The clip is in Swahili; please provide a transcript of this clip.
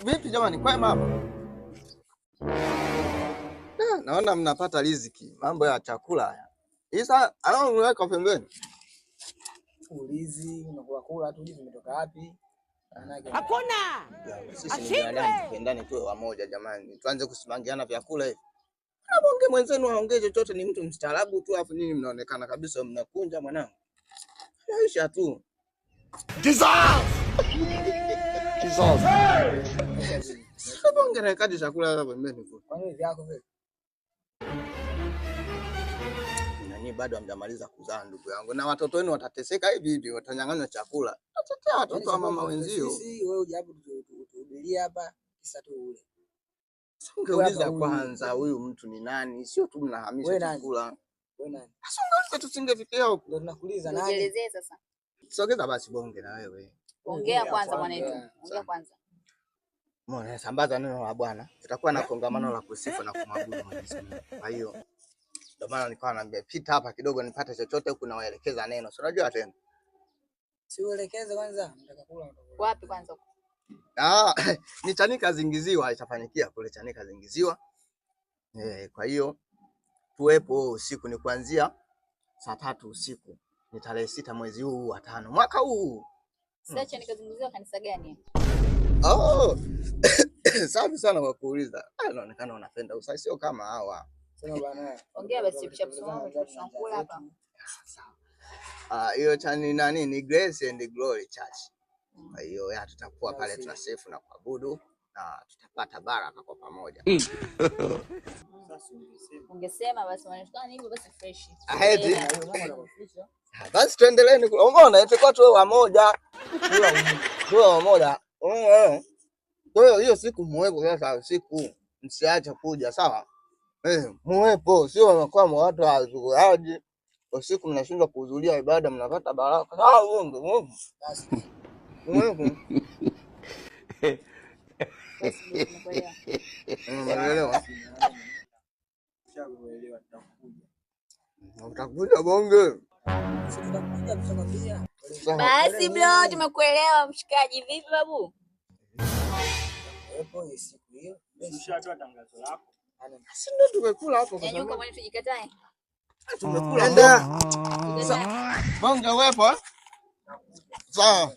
Vipi jamani, kwema hapa? Naona mnapata riziki, mambo ya chakula haya. Isa, anaoniweka pembeni. Ulizi, unakula tu hivi umetoka wapi? Hakuna. Sisi ni binadamu, tupendane tuwe wamoja jamani. Tuanze kusimangiana vyakula hivi. Bonge mwenzenu aongee chochote, ni mtu mstaarabu tu, afu nini mnaonekana kabisa mnakunja mwanangu. Maisha tu. Jesus! Sasa bonge na kadi chakula hapa pembeni tu. Kwa nini vyako vile? Nani bado hamjamaliza kuzaa ndugu yangu. Na watoto wenu watateseka hivi hivi, watanyang'anywa chakula. Tatetea watoto wa mama wenzio. Sisi wewe uje hapo tuhubiria hapa kisa tu ule. Ungeuliza kwanza huyu mtu ni nani? Sio tu mnahamisha chakula. Wewe nani? Sasa ungeuliza tusingefikia huko. Ndio tunakuuliza nani? Nielezee sasa. Sogeza basi bonge na wewe. Ongea kwanza mwanetu. Ongea kwanza. Mbona sambaza neno la Bwana. Tutakuwa na kongamano la kusifu na kumwabudu Mwenyezi Mungu. Kwa hiyo ndio maana nilikuwa naambia pita hapa kidogo nipate chochote huku na waelekeza neno. Si unajua tena. Si uelekeze kwanza, nataka kula. Wapi kwanza? Ni Chanika Zingiziwa itafanyikia kule Chanika Zingiziwa. Kwa hiyo tuwepo usiku, ni kuanzia saa 3 usiku. Ni tarehe 6 mwezi huu wa 5 mwaka huu. Sasa Chanika Zingiziwa kanisa gani? Safi sana kwa kuuliza. Inaonekana unapenda usafi, sio kama hawa. Sema bwana. Ongea basi kishakusoma tunakula hapa. Sawa. Hiyo chani nani ni Grace and Glory Church. Kwa hiyo tutakuwa pale tunasifu na kuabudu na tutapata baraka kwa pamoja. Ungesema basi wanashikana hivyo basi fresh. Ahedi. Basi tuendeleeni. Umeona itakuwa tu wamoja. Tuwe wamoja. Kwa hiyo hiyo siku muwepo sasa, siku msiache kuja, sawa? Muwepo, sio wanakuwa watu wazuaji. Usiku mnashindwa kuhudhuria ibada, mnapata baraka. Sawa Mungu. Basi. Mungu. Unaelewa? Utakuja bonge. Basi bro, tumekuelewa mshikaji. Vipi babu? Hapo siku hiyo. Umeshatoa tangazo lako. Sisi ndio tumekula hapo kwa sababu. Nyuka mwana tujikatae. Tumekula. Enda. Bonge wepo? Sawa.